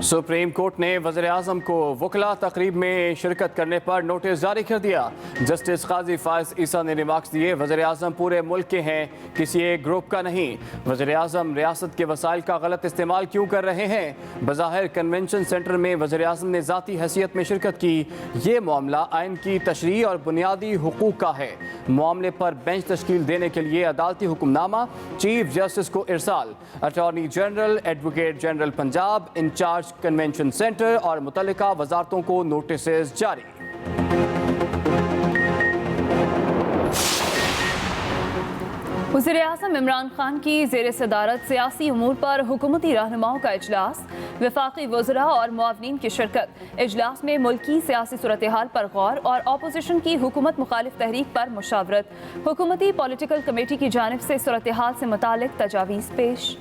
Supreme court ने वज़ीर-ए-आज़म को वकला तकरीब में शिरकत करने पर नोटिस जारी कर दिया। जस्टिस काजी फायज ईसा ने रिमार्क्स दिए, वज़ीर-ए-आज़म पूरे मुल्क के हैं, किसी एक ग्रुप का नहीं। वज़ीर-ए-आज़म रियासत के वसाइल का गलत इस्तेमाल क्यों कर रहे हैं? बज़ाहिर कन्वेंशन सेंटर में वज़ीर-ए-आज़म ने ज़ाती हैसियत में शिरकत की। ये मामला आइन की तशरीह और बुनियादी हुकूक का है। मामले पर बेंच तश्कील देने के लिए अदालती हुक्मनामा चीफ जस्टिस को इरसाल। Attorney general, advocate general Punjab, in charge convention centre और मुतल्लिका वजारतों को नोटिस जारी। वज़ीर-ए-आज़म इमरान खान की ज़ेर सदारत सियासी उमूर पर हुकूमती रहनुमाओं का इजलास, वफाकी वज़रा और मुआवनीन की शिरकत। इजलास में मुल्की सियासी सूरत हाल पर गौर और अपोजिशन की हुकूमत मुखालिफ तहरीक पर मुशावरत। हुकूमती पॉलिटिकल कमेटी की जानिब से सूरत हाल से मुतालिक तजावीज़ पेश।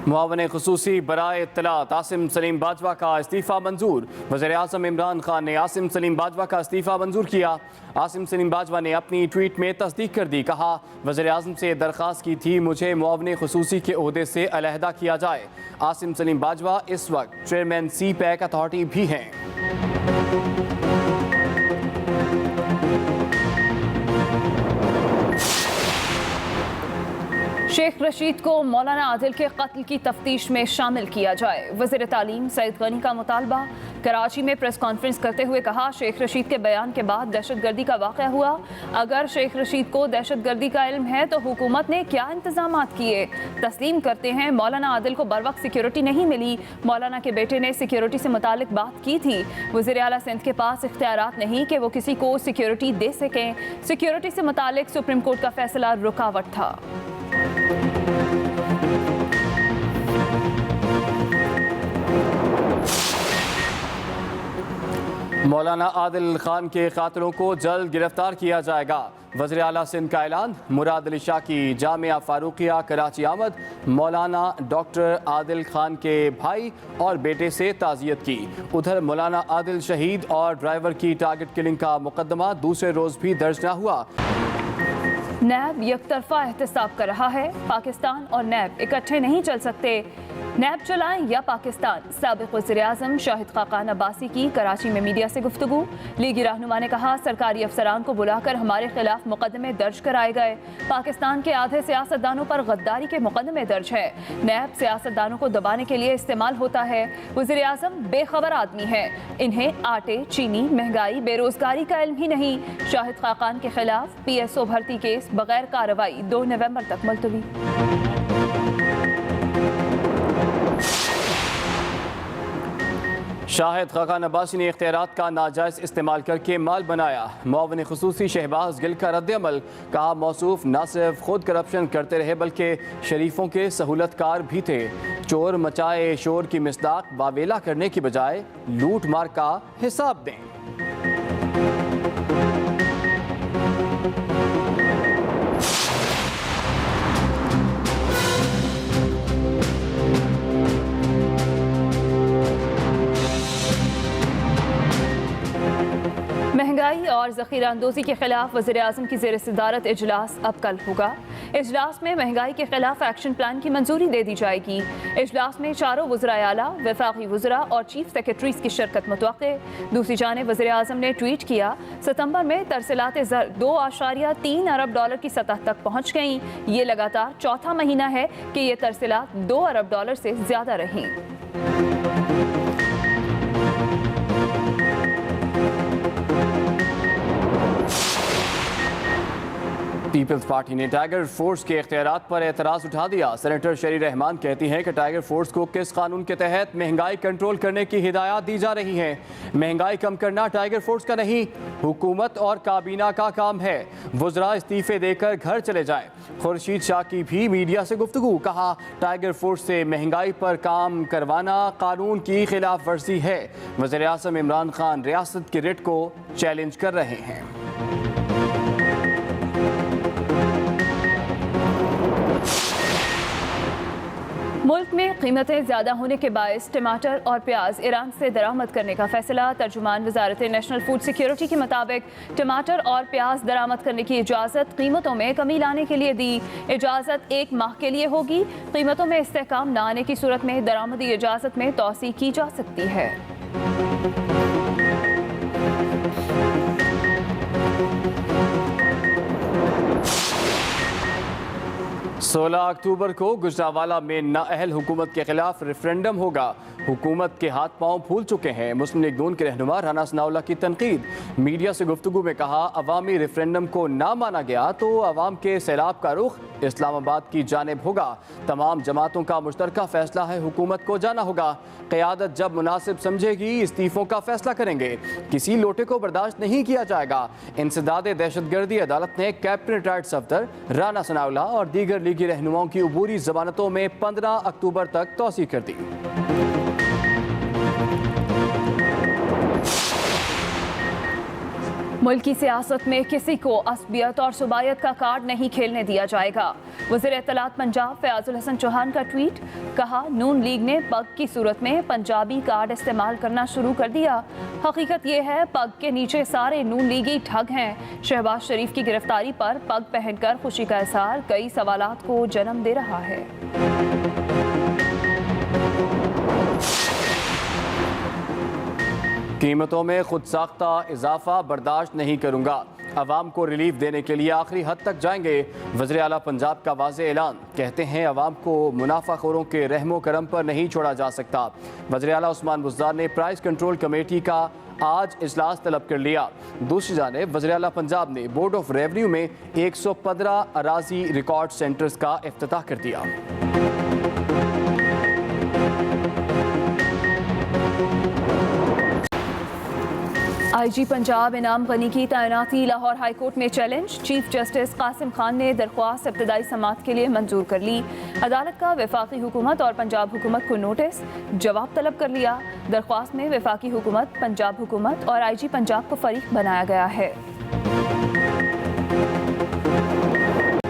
मुआवन खुसूसी बराए इत्तलात आसिम सलीम बाजवा का इस्तीफ़ा मंजूर। वज़ीर-ए-आज़म इमरान खान ने आसिम सलीम बाजवा का इस्तीफ़ा मंजूर किया। आसिम सलीम बाजवा ने अपनी ट्वीट में तस्दीक कर दी। कहा, वज़ीर-ए-आज़म से दरख्वास्त की थी मुझे मुआवन खुसूसी के ओहदे से अलहदा किया जाए। आसिम सलीम बाजवा इस वक्त चेयरमैन CPAC अथॉरिटी भी हैं। शेख रशीद को मौलाना आदिल के कत्ल की तफ्तीश में शामिल किया जाए। वज़ीर तालीम सईद गनी का मुतालबा। कराची में प्रेस कॉन्फ्रेंस करते हुए कहा, शेख रशीद के बयान के बाद दहशतगर्दी का वाक़या हुआ। अगर शेख रशीद को दहशतगर्दी का इल्म है तो हुकूमत ने क्या इंतजामात किए? तस्लीम करते हैं मौलाना आदिल को बर वक्त सिक्योरिटी नहीं मिली। मौलाना के बेटे ने सिक्योरिटी से मुतालिक बात की थी। वज़ीर आला सिंध के पास इख्तियारात नहीं कि वो किसी को सिक्योरिटी दे सकें। सिक्योरिटी से मुतालिक सुप्रीम कोर्ट का फैसला रुकावट था। मौलाना आदिल खान के कातिलों को जल्द गिरफ्तार किया जाएगा। वज़ीर आला सिंध का ऐलान। मुराद अली शाह की जामिया फारूकिया कराची आमद। मौलाना डॉक्टर आदिल खान के भाई और बेटे से ताज़ियत की। उधर मौलाना आदिल शहीद और ड्राइवर की टारगेट किलिंग का मुकदमा दूसरे रोज़ भी दर्ज न हुआ। नैब यकतरफा एहतसाब कर रहा है। पाकिस्तान और नैब इकट्ठे नहीं चल सकते। नैब चलाएं या पाकिस्तान। साबिक़ वज़ीर-ए-आज़म शाहिद खाकान अब्बासी की कराची में मीडिया से गुफ्तगू। लीगी रहनुमा ने कहा, सरकारी अफसरान को बुलाकर हमारे खिलाफ मुकदमे दर्ज कराए गए। पाकिस्तान के आधे सियासतदानों पर गद्दारी के मुकदमे दर्ज है। नैब सियासतदानों को दबाने के लिए इस्तेमाल होता है। वज़ीर-ए-आज़म बेखबर आदमी है। इन्हें आटे, चीनी, महंगाई, बेरोजगारी का इल्म ही नहीं। शाहिद खाकान के खिलाफ PSO भर्ती केस बगैर कार्रवाई 2 नवंबर तक मुलतवी। शाहिद खाकान अब्बासी ने इख्तियारात का नाजायज़ इस्तेमाल करके माल बनाया। मुआवन खुसूसी शहबाज गिल का रद्द-ए-अमल। कहा, मौसूफ न सिर्फ खुद करप्शन करते रहे बल्कि शरीफों के सहूलतकार भी थे। चोर मचाए शोर की मिसदाक वावेला करने की बजाय लूट मार का हिसाब दें। महंगाई और ज़ख़ीरा अंदोज़ी के खिलाफ वज़ीर-ए-आज़म की ज़ेर सदारत इजलास अब कल होगा। इजलास में महंगाई के खिलाफ एक्शन प्लान की मंजूरी दे दी जाएगी। इजलास में चारों वज़राए आला, वफाकी वज़रा और चीफ सेक्रेटरीज की शिरकत मुतवक्के। दूसरी जानिब वज़ीर-ए-आज़म ने ट्वीट किया, सितंबर में तरसीलात ज़र 2.3 अरब डॉलर की सतह तक पहुँच गईं। ये लगातार चौथा महीना है कि ये तरसीलात 2 अरब डॉलर से ज़्यादा रहीं। पीपल्स पार्टी ने टाइगर फोर्स के इख्तियारात पर एतराज़ उठा दिया। सेनेटर शरी रहमान कहती हैं कि टाइगर फोर्स को किस कानून के तहत महंगाई कंट्रोल करने की हिदायत दी जा रही हैं। महंगाई कम करना टाइगर फोर्स का नहीं, हुकूमत और काबीना का काम है। वज़रा इस्तीफे देकर घर चले जाएं। खुर्शीद शाह की भी मीडिया से गुफ्तगू। कहा, टाइगर फोर्स से महंगाई पर काम करवाना कानून की खिलाफ वर्जी है। वज़ीर-ए-आज़म इमरान खान रियासत के रिट को चैलेंज कर रहे हैं। मुल्क मुल्क में कीमतें ज़्यादा होने के बायस टमाटर और प्याज ईरान से दरामद करने का फैसला। तर्जुमान वजारत नेशनल फूड सिक्योरिटी के मुताबिक टमाटर और प्याज दरामद करने की इजाज़त कीमतों में कमी लाने के लिए दी। इजाज़त 1 माह के लिए होगी। कीमतों में इस्तेहकाम न आने की सूरत में दरामदी इजाज़त में तौसी की जा सकती है। 16 अक्टूबर को गुजरांवाला में नाअहल हुकूमत के खिलाफ रेफरेंडम होगा। हुकूमत के हाथ पांव फूल चुके हैं। मुस्लिम लीग नून के रहनुमा राना सनाउल्लाह की तनकीद। मीडिया से गुफ्तगू में कहा, अवामी रेफरेंडम को ना माना गया तो अवाम के सैलाब का रुख इस्लामाबाद की जानिब होगा। तमाम जमातों का मुश्तरका फैसला है, हुकूमत को जाना होगा। क़यादत जब मुनासिब समझेगी इस्तीफ़ों का फैसला करेंगे। किसी लोटे को बर्दाश्त नहीं किया जाएगा। इंसदाद दहशतगर्दी अदालत ने कैप्टन रिटायर्ड सफदर राना सनाउल्लाह और दीगर लीगी रहनुमाओं की अबूरी जमानतों में 15 अक्टूबर तक तौसीह कर दी। मुल्की सियासत में किसी को असबियत और सुबायत का कार्ड नहीं खेलने दिया जाएगा। वज़ीर इत्तलात पंजाब फयाजुल हसन चौहान का ट्वीट। कहा, नून लीग ने पग की सूरत में पंजाबी कार्ड इस्तेमाल करना शुरू कर दिया। हकीकत यह है, पग के नीचे सारे नून लीगी ठग हैं। शहबाज शरीफ की गिरफ्तारी पर पग पहनकर खुशी का इज़हार कई सवालात को जन्म दे रहा है। कीमतों में खुद साख्ता इजाफा बर्दाश्त नहीं करूंगा। अवाम को रिलीफ देने के लिए आखिरी हद तक जाएंगे। वज़ीर आला पंजाब का वाज़ेह ऐलान। कहते हैं, अवाम को मुनाफाखोरों के रहमो करम पर नहीं छोड़ा जा सकता। वज़ीर आला उस्मान बुज़दार ने प्राइस कंट्रोल कमेटी का आज इजलास तलब कर लिया। दूसरी जानिब वज़ीर आला पंजाब ने बोर्ड ऑफ रेवन्यू में 115 अराजी रिकॉर्ड सेंटर्स का इफ्तिताह कर दिया। IG पंजाब इनाम गनी की तैनाती लाहौर हाई कोर्ट में challenge. Chief justice Qasim Khan ने दरख्वास्त इब्तदाई समाअत के लिए मंजूर कर ली। अदालत का वफाकी हुकूमत और पंजाब हुकूमत को नोटिस, जवाब तलब कर लिया। दरख्वास्त में वफाकी हुकूमत, पंजाब हुकूमत और IG पंजाब को फरीक बनाया गया है।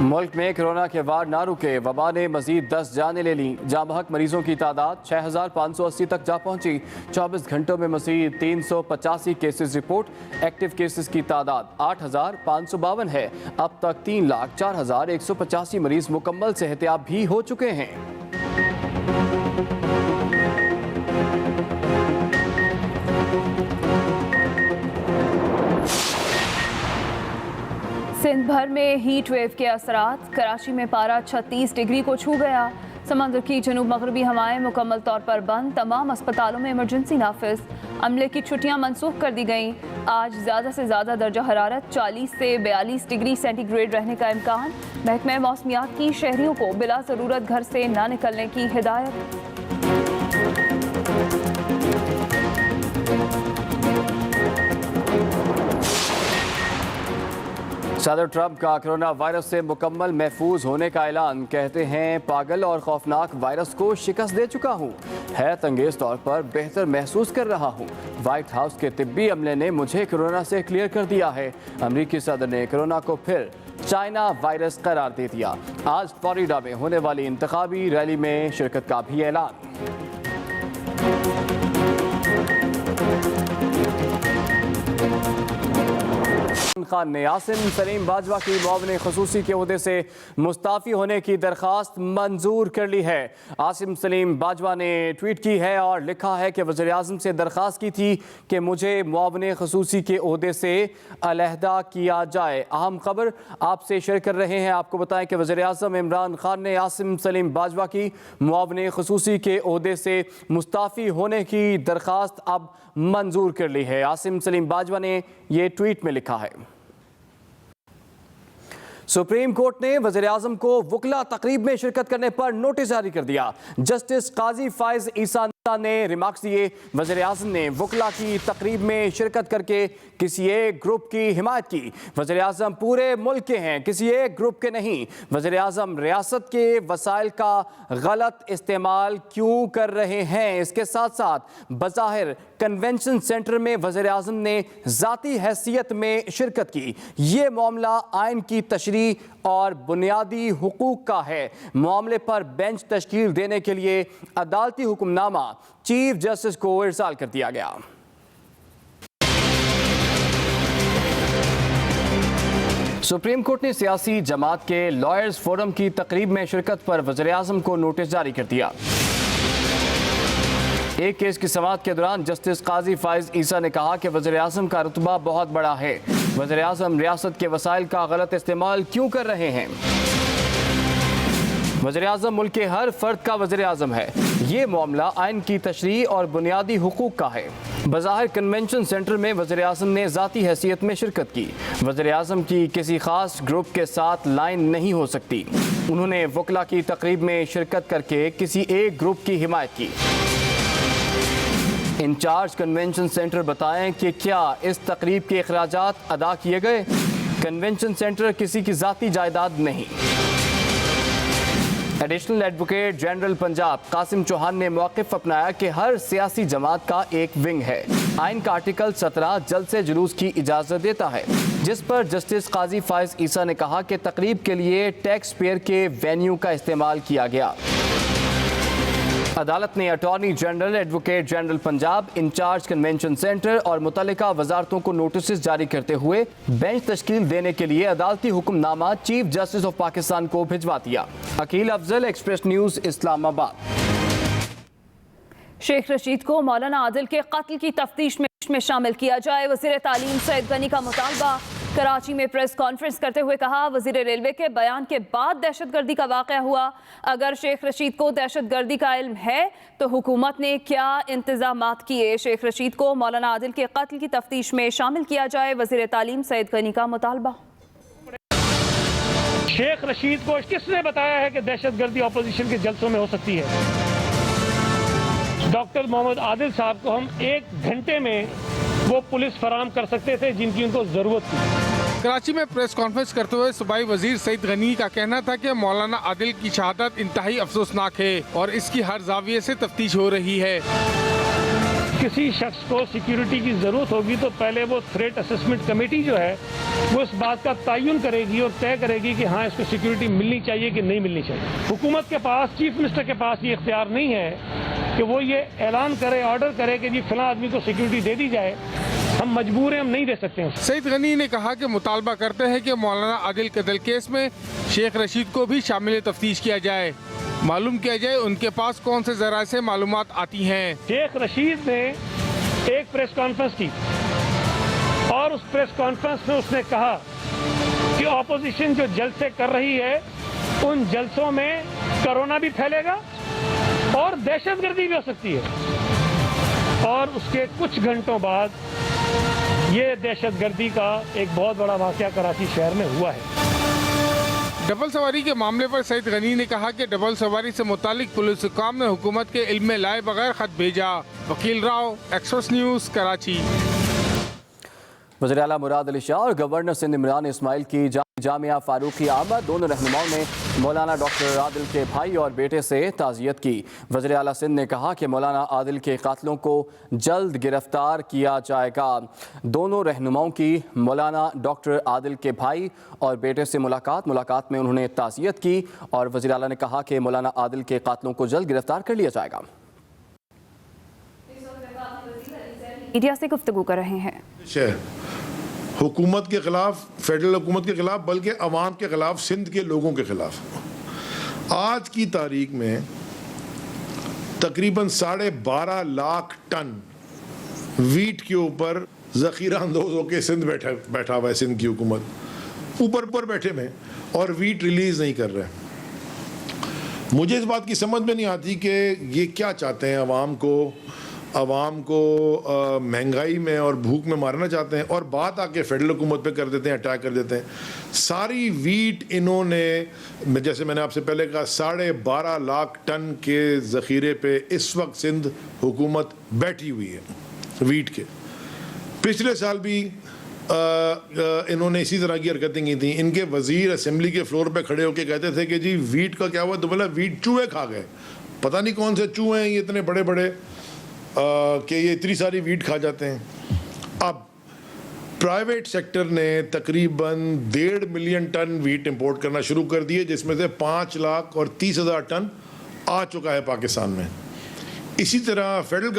मुल्क में कोरोना के वार ना रुके। वबा ने मजीद 10 जानें ले ली। जामबहक मरीजों की तादाद 6580 तक जा पहुंची। 24 घंटों में मजीद 385 केसेस रिपोर्ट। एक्टिव केसेस की तादाद 8552 है। अब तक 3,04,185 मरीज मुकम्मल सेहतियाब भी हो चुके हैं। सिंध भर में हीट वेव के असरात। कराची में पारा 36 डिग्री को छू गया। समंदर की जनूब मगरबी हवाएं मुकम्मल तौर पर बंद। तमाम अस्पतालों में इमरजेंसी नाफिज। अमले की छुट्टियां मनसूख कर दी गईं। आज ज़्यादा से ज़्यादा दर्जा हरारत 40 से 42 डिग्री सेंटीग्रेड रहने का इम्कान। महकमा मौसमियात की शहरियों को बिला ज़रूरत घर से ना निकलने की हिदायत। सदर ट्रंप का कोरोना वायरस से मुकम्मल महफूज होने का ऐलान। कहते हैं, पागल और खौफनाक वायरस को शिकस्त दे चुका हूँ। हैरत अंगेज तौर पर बेहतर महसूस कर रहा हूँ। व्हाइट हाउस के तिब्बी अमले ने मुझे कोरोना से क्लियर कर दिया है। अमरीकी सदर ने कोरोना को फिर चाइना वायरस करार दे दिया। आज फ्लोरिडा में होने वाली इंतखाबी रैली में शिरकत का भी ऐलान। खान ने आसिम सलीम बाजवा की मुआविन खसूसी के ओहदे से मुस्ताफ़ी होने की दरख्वास्त मंजूर कर ली है। आसिम सलीम बाजवा ने ट्वीट की है और लिखा है कि वज़ीर आज़म से दरख्वास्त की थी कि मुझे मुआविन खसूसी के ओहदे से अलहदा किया जाए। अहम खबर आपसे शेयर कर रहे हैं। आपको बताएं कि वज़ीर आज़म इमरान खान ने आसिम सलीम बाजवा की मुआविन खसूसी के ओहदे से मुस्ताफ़ी होने की दरख्वास्त अब मंजूर कर ली है। आसिम सलीम बाजवा ने ये ट्वीट में लिखा है। सुप्रीम कोर्ट ने वज़ीर आज़म को वकला तकरीब में शिरकत करने पर नोटिस जारी कर दिया। जस्टिस काजी फायज ईसा ने रिमार्क्स दिए। वज़ीर आज़म ने वकला की तकरीब में शिरकत करके किसी एक ग्रुप की हिमायत की। वज़ीर आज़म पूरे मुल्क के हैं, किसी एक ग्रुप के नहीं। वज़ीर आज़म रियासत के वसाइल का गलत इस्तेमाल क्यों कर रहे हैं? इसके साथ साथ बज़ाहिर कन्वेंशन सेंटर में वज़ीर आज़म ने ज़ाती हैसियत में शिरकत की। ये मामला आइन की तशरीह और बुनियादी हुकूक का है। मामले पर बेंच तश्कील देने के लिए अदालती हुक्मनामा चीफ जस्टिस को इरसाल कर दिया गया। सुप्रीम कोर्ट ने सियासी जमात के लॉयर्स फोरम की तकरीब में शिरकत पर वज़ीर-ए-आज़म को नोटिस जारी कर दिया। एक केस की समाअत के दौरान जस्टिस काजी फाइज ईसा ने कहा कि वज़ीर-ए-आज़म का रुतबा बहुत बड़ा है। वज़ीर-ए-आज़म रियासत के वसाइल का गलत इस्तेमाल क्यों कर रहे हैं? वज़ीर-ए-आज़म मुल्क के हर फर्द का वज़ीर-ए-आज़म है। ये मामला आइन की तशरीह और बुनियादी हुकूक का है। बज़ाहिर कन्वेंशन सेंटर में वज़ीर-ए-आज़म ने ज़ाती हैसियत में शिरकत की। वज़ीर-ए-आज़म की किसी खास ग्रुप के साथ लाइन नहीं हो सकती। उन्होंने वकला की तकरीब में शिरकत करके किसी एक ग्रुप की हिमायत की। इंचार्ज कन्वेंशन सेंटर बताएं कि क्या इस तकरीब के अखराजात अदा किए गए? कन्वेंशन सेंटर किसी की ज़ाती जायदाद नहीं। Additional advocate general Punjab Qasim Chauhan ने मौक़िफ़ अपनाया कि हर सियासी जमात का एक विंग है। आइन का आर्टिकल 17 जलसे जुलूस की इजाज़त देता है, जिस पर जस्टिस काजी फाइज ईसा ने कहा कि तकरीब के लिए टैक्स पेयर के वेन्यू का इस्तेमाल किया गया। अदालत ने attorney general, advocate general Punjab, in charge convention centre और मुतल्लिका वजारतों को नोटिस जारी करते हुए बेंच तश्कील देने के लिए अदालती हुक्मनामा चीफ जस्टिस ऑफ पाकिस्तान को भिजवा दिया। Aqeel Afzal, Express News, Islamabad. शेख रशीद को मौलाना आदिल के कत्ल की तफ्तीश में शामिल किया जाए। वज़ीर तालीम सईद गनी का मुतालबा। कराची में प्रेस कॉन्फ्रेंस करते हुए कहा, वज़ीर रेलवे के बयान के बाद दहशतगर्दी का वाक़या हुआ। अगर शेख रशीद को दहशतगर्दी का इल्म है तो हुकूमत ने क्या इंतजामात किए? शेख रशीद को मौलाना आदिल के कत्ल की तफ्तीश में शामिल किया जाए। वज़ीर तालीम सईद गनी का मुतालबा। शेख रशीद को किसने बताया है कि दहशतगर्दी अपोजिशन के जलसों में हो सकती है? डॉक्टर मोहम्मद आदिल साहब को हम 1 घंटे में वो पुलिस फराम कर सकते थे जिनकी उनको जरूरत थी। कराची में प्रेस कॉन्फ्रेंस करते हुए सूबाई वजीर सईद गनी का कहना था कि मौलाना आदिल की शहादत इंतहाई अफसोसनाक है और इसकी हर जाविये से तफ्तीश हो रही है। किसी शख्स को सिक्योरिटी की जरूरत होगी तो पहले वो थ्रेट असेसमेंट कमेटी जो है वो इस बात का तयन करेगी और तय करेगी कि हाँ इसको सिक्योरिटी मिलनी चाहिए कि नहीं मिलनी चाहिए। हुकूमत के पास, चीफ मिनिस्टर के पास ये इख्तियार नहीं है कि वो ये ऐलान करे, ऑर्डर करे कि जी फलां आदमी को सिक्योरिटी दे दी जाए। हम मजबूर हैं, हम नहीं दे सकते हैं। सईद गनी ने कहा कि मुतालबा करते हैं कि मौलाना आदिल कत्ल केस में शेख रशीद को भी शामिल तफ्तीश किया जाए। मालूम किया जाए उनके पास कौन से जराए से मालूमात आती हैं। शेख रशीद ने एक प्रेस कॉन्फ्रेंस की और उस प्रेस कॉन्फ्रेंस में उसने कहा कि ऑपोजिशन जो जलसे कर रही है उन जलसों में कोरोना भी फैलेगा और दहशतगर्दी भी हो सकती है। और उसके कुछ घंटों बाद ये दहशतगर्दी का एक बहुत बड़ा वाक़या कराची शहर में हुआ है। डबल सवारी के मामले पर सईद गनी ने कहा कि डबल सवारी से मुतालिक पुलिस हुकाम ने हुकूमत के इल्म में लाए बगैर खत भेजा। वकील राव, एक्सप्रेस न्यूज़, कराची। वज़ीर आला मुराद अली शाह और गवर्नर सिंध इमरान इस्माइल की जामिया फारूकी आमद। दोनों रहनुमाओं ने मौलाना डॉक्टर आदिल के भाई और बेटे से ताज़ियत की। वज़ीर आला सिंध ने कहा कि मौलाना आदिल के कातिलों को जल्द गिरफ्तार किया जाएगा। दोनों रहनुमाओं की मौलाना डॉक्टर आदिल के भाई और बेटे से मुलाकात में उन्होंने ताज़ियत की और वज़ीर आला ने कहा कि मौलाना आदिल के कातिलों को जल्द गिरफ्तार कर लिया जाएगा। मीडिया से गुफ्तगू कर रहे हैं। हुकूमत के खिलाफ, फेडरल हुकूमत के खिलाफ, बल्कि अवाम के खिलाफ, सिंध के लोगों के खिलाफ। आज की तारीख में तकरीबन 12.5 लाख टन वीट के ऊपर ज़ख़ीरा अंदोज होकर सिंध बैठा हुआ है। सिंध की हुकूमत ऊपर बैठे में और वीट रिलीज़ नहीं कर रहे। मुझे इस बात की समझ में नहीं आती कि ये क्या चाहते हैं। अवाम को महंगाई में और भूख में मारना चाहते हैं और बात आके फेडरल हुकूमत पे कर देते हैं, अटैक कर देते हैं। सारी वीट इन्होंने, जैसे मैंने आपसे पहले कहा, 12.5 लाख टन के ज़ख़ीरे पे इस वक्त सिंध हुकूमत बैठी हुई है वीट के। पिछले साल भी इन्होंने इसी तरह की हरकतें की थी। इनके वज़ीर असेंबली के फ्लोर पे खड़े होकर कहते थे कि जी वीट का क्या हुआ, तो बोला वीट चूहे खा गए। पता नहीं कौन से चूहे हैं ये इतने बड़े बड़े कि ये इतनी सारी वीट खा जाते हैं। अब प्राइवेट सेक्टर ने तकरीबन 1.5 मिलियन टन वीट इंपोर्ट करना शुरू कर दिए, जिसमें से 5,30,000 टन आ चुका है पाकिस्तान में। इसी तरह फेडरल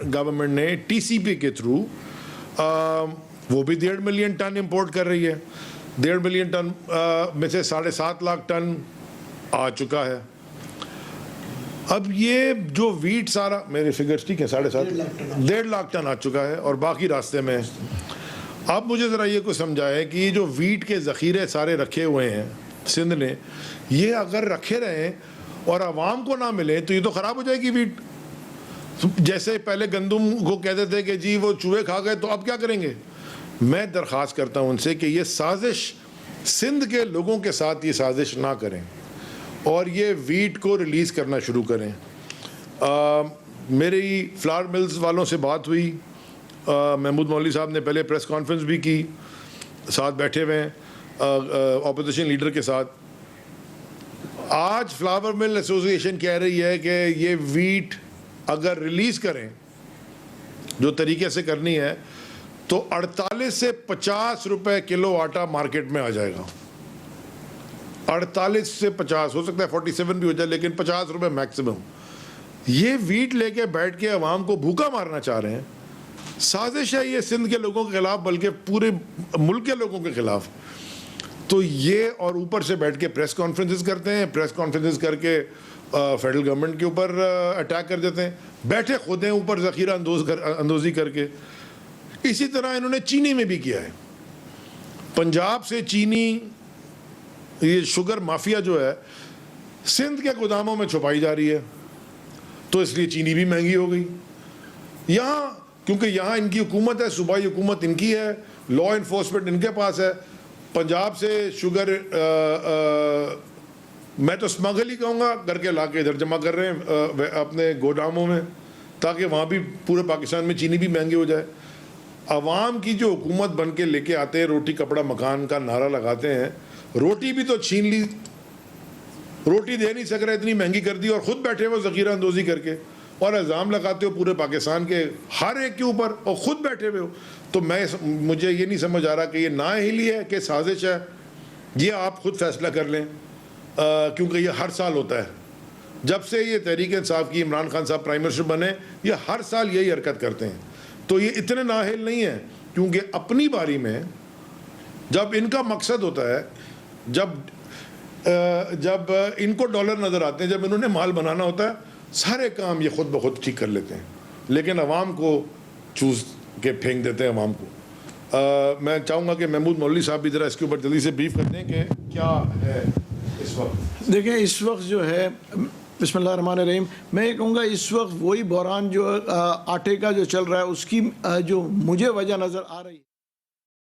गवर्नमेंट ने TCP के थ्रू वो भी 1.5 मिलियन टन इंपोर्ट कर रही है। 1.5 मिलियन टन में से 7.5 लाख टन आ चुका है। अब ये जो वीट सारा, मेरे फिगर्स ठीक है, 1.5 लाख टन आ चुका है और बाकी रास्ते में। अब मुझे ज़रा ये कुछ समझाए कि ये जो वीट के ज़ख़ीरे सारे रखे हुए हैं सिंध ने, ये अगर रखे रहें और आवाम को ना मिले तो ये तो ख़राब हो जाएगी वीट। जैसे पहले गंदम को कहते थे कि जी वो चूहे खा गए, तो अब क्या करेंगे? मैं दरख्वास्त करता हूँ उनसे कि ये साजिश सिंध के लोगों के साथ ये साजिश ना करें और ये वीट को रिलीज़ करना शुरू करें। मेरी फ्लावर मिल्स वालों से बात हुई, महमूद मौलवी साहब ने पहले प्रेस कॉन्फ्रेंस भी की, साथ बैठे हुए हैं ऑपोजिशन लीडर के साथ। आज फ्लावर मिल एसोसिएशन कह रही है कि ये वीट अगर रिलीज़ करें जो तरीके से करनी है तो 48 से 50 रुपए किलो आटा मार्केट में आ जाएगा। 48 से 50, हो सकता है 47 भी हो जाए, लेकिन 50 रुपए मैक्सिमम। ये वीट लेके बैठ के अवाम को भूखा मारना चाह रहे हैं। साजिश है ये सिंध के लोगों के खिलाफ, बल्कि पूरे मुल्क के लोगों के खिलाफ। तो ये और ऊपर से बैठ के प्रेस कॉन्फ्रेंसेस करते हैं, प्रेस कॉन्फ्रेंसेस करके फेडरल गवर्नमेंट के ऊपर अटैक कर देते हैं, बैठे खुद हैं ऊपर ज़ख़ीरा अंदोज़ी करके। इसी तरह इन्होंने चीनी में भी किया है। पंजाब से चीनी, ये शुगर माफिया जो है सिंध के गोदामों में छुपाई जा रही है, तो इसलिए चीनी भी महंगी हो गई। यहाँ क्योंकि यहाँ इनकी हुकूमत है, सूबाई हुकूमत इनकी है, लॉ इन्फोर्समेंट इनके पास है। पंजाब से शुगर मैं तो स्मगल ही कहूँगा करके ला के इधर जमा कर रहे हैं अपने गोदामों में, ताकि वहाँ भी पूरे पाकिस्तान में चीनी भी महंगी हो जाए। अवाम की जो हुकूमत बन के लेके आते हैं, रोटी कपड़ा मकान का नारा लगाते हैं, रोटी भी तो छीन ली, रोटी दे नहीं सक रहे, इतनी महंगी कर दी, और ख़ुद बैठे हुए ज़ख़ीरा अंदोज़ी करके और इल्ज़ाम लगाते हो पूरे पाकिस्तान के हर एक के ऊपर, और ख़ुद बैठे हुए हो। तो मुझे ये नहीं समझ आ रहा कि ये नाअहली है कि साजिश है। ये आप ख़ुद फैसला कर लें, क्योंकि ये हर साल होता है। जब से ये तहरीक इंसाफ की इमरान खान साहब प्राइम मिनिस्टर बने, ये हर साल यही हरकत करते हैं। तो ये इतने नाअहल नहीं है, क्योंकि अपनी बारी में जब इनका मकसद होता है, जब इनको डॉलर नज़र आते हैं, जब इन्होंने माल बनाना होता है, सारे काम ये खुद ब खुद ठीक कर लेते हैं, लेकिन अवाम को चूज़ के फेंक देते हैं अवाम को। मैं चाहूँगा कि महमूद मौलवी साहब भी ज़रा इसके ऊपर जल्दी से ब्रीफ कर दें कि क्या है इस वक्त। देखिए इस वक्त जो है, बिस्मिल्लाहिर्रहमानिर्रहीम, मैं ये कहूँगा इस वक्त वही बहरान जो आटे का जो चल रहा है उसकी जो मुझे वजह नज़र आ रही है।